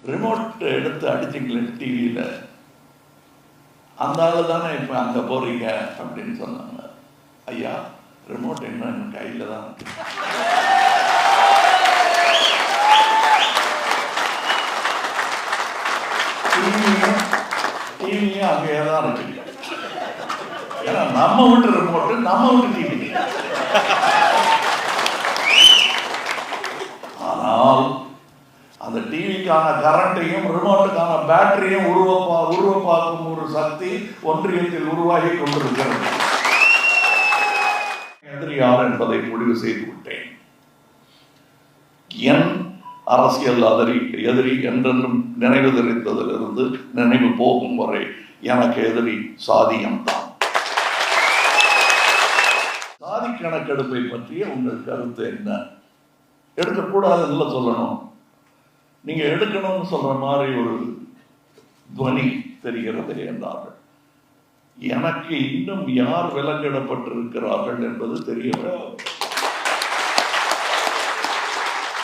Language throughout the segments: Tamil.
ரிமோட் எடுத்து அடிச்சிங்களே டிவியில், அந்த ஆள் தானே இப்போ அங்கே போகிறீங்க அப்படின்னு சொன்னாங்க. ஐயா, ரிமோட் என்ன என் கையில் தான் டிவியும் அங்கேயே தான் இருக்கு. ஏன்னா நம்ம வீட்டு ரிமோட்டு நம்ம வீட்டு டிவி. ஆனால் அந்த டிவிக்கான கரண்ட்டையும் ரிமோட்டுக்கான பேட்டரியும் உருவப்பாக்கும் ஒரு சக்தி ஒன்றியத்தில் உருவாகி கொண்டிருக்கிறது. எதிரி யார் என்பதை முடிவு செய்து விட்டேன். என் அரசியல் எதிரி என்றென்றும் நினைவு தெரிந்ததிலிருந்து நினைவு போகும் வரை எனக்கு எதிரி சாதியம்தான். சாதி கணக்கெடுப்பை பற்றிய உங்கள் கருத்து என்ன? எடுக்கக்கூடாதுன்னு சொல்லணும், நீங்க எடுக்கணும்னு சொல்ற மாதிரி ஒரு துவனி தெரிகிறது என்றார்கள். எனக்கு இன்னும் யார் விலங்கிடப்பட்டிருக்கிறார்கள் என்பது தெரியவில்லை.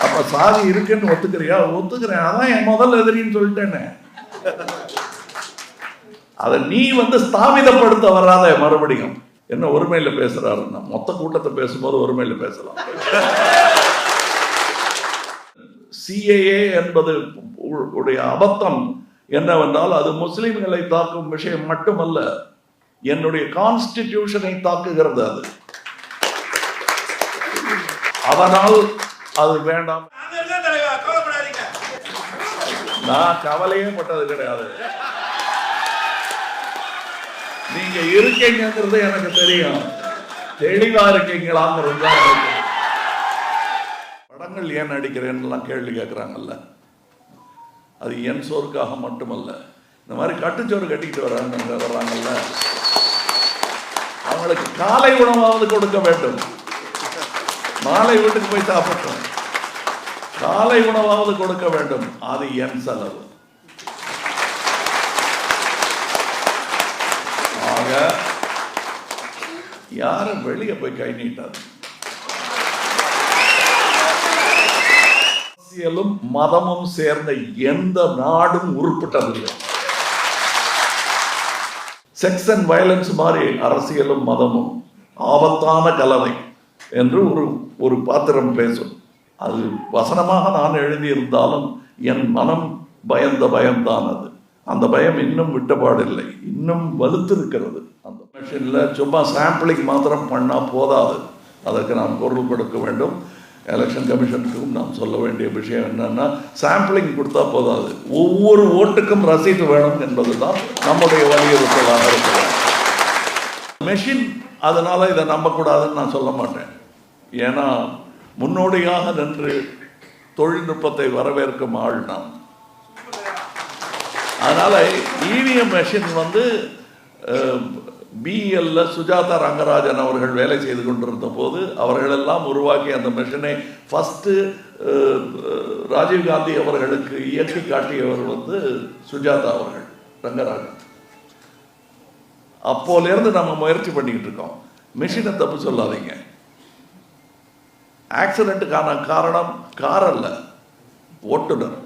அப்ப சாதி இருக்குன்னு ஒத்துக்கிறியா? ஒத்துக்கிறேன், அதான் என் முதல் எதிரின்னு சொல்லிட்டேன்னு. அதை நீ ஸ்தாபிதப்படுத்த வராத. மறுபடியும் என்ன ஒருமையில பேசுறாருன்னா, மொத்த கூட்டத்தை பேசும்போது ஒருமையில பேசலாம். சிஏஏ என்பது உடைய அபத்தம் என்னவென்றால், அது முஸ்லிம்களை தாக்கும் விஷயம் மட்டுமல்ல, என்னுடைய கான்ஸ்டிடியூஷனை தாக்குகிறது. அது அதனால் அது வேண்டாம். நான் கவலையே பட்டது கிடையாது. நீங்க இருக்கீங்கிறது எனக்கு தெரியும், தெளிவா இருக்கீங்களாங்கிறது. படங்கள் ஏன் நடிக்கிறேன்னு கேள்வி கேட்குறாங்கல்ல, அது என் சோறுக்காக மட்டுமல்ல. இந்த மாதிரி கட்டுச்சோறு கட்டிக்கிட்டு வர்றாங்கல்ல, அவங்களுக்கு காலை உணவாவது கொடுக்க வேண்டும். மாலை வீட்டுக்கு போய் சாப்பிட்டோம், காலை உணவாவது கொடுக்க வேண்டும். அது என் செலவு. ஆக யாரும் வெளியே போய் கை நீட்டாது. அரசியலும் மதமும் சேர்ந்த எந்த நாடும் உருப்பட்டதில்லை. செக்ஸ் அண்ட் வயலன்ஸ் மாதிரி அரசியலும் மதமும் ஆபத்தான கலவை என்று ஒரு பாத்திரம் பேசும். அது வசனமாக நான் எழுதியிருந்தாலும் என் மனம் பயந்த பயம்தான் அது. அந்த பயம் இன்னும் விட்டபாடில்லை, இன்னும் வலுத்திருக்கிறது. அந்த மிஷினில் சும்மா சாம்பிளிங் மாத்திரம் பண்ணால் போதாது, அதற்கு நாம் பொருள் கொடுக்க வேண்டும். எலெக்ஷன் கமிஷனுக்கும் நாம் சொல்ல வேண்டிய விஷயம் என்னன்னா, சாம்பிளிங் கொடுத்தா போதாது, ஒவ்வொரு ஓட்டுக்கும் ரசீது வேணும் என்பது தான் நம்முடைய வலியுறுத்தலாக இருக்கிறது. மெஷின் அதனால இதை நம்பக்கூடாதுன்னு நான் சொல்ல மாட்டேன். ஏன்னா முன்னோடியாக நின்று தொழில்நுட்பத்தை வரவேற்கும் ஆள் நான். அதனால இவிஎம் மெஷின் பிஎல்ல சுஜாதா ரங்கராஜன் அவர்கள் வேலை செய்து கொண்டிருந்த போது அவர்களெல்லாம் உருவாக்கி அந்த மெஷினை ஃபஸ்ட்டு ராஜீவ்காந்தி அவர்களுக்கு இயக்கி காட்டியவர் சுஜாதா அவர்கள், ரங்கராஜன். அப்போலேருந்து நம்ம முயற்சி பண்ணிக்கிட்டு இருக்கோம். மெஷினை தப்பு சொல்லாதீங்க. ஆக்சிடென்ட்டுக்கான காரணம் கார் அல்ல, ஓட்டுநர்.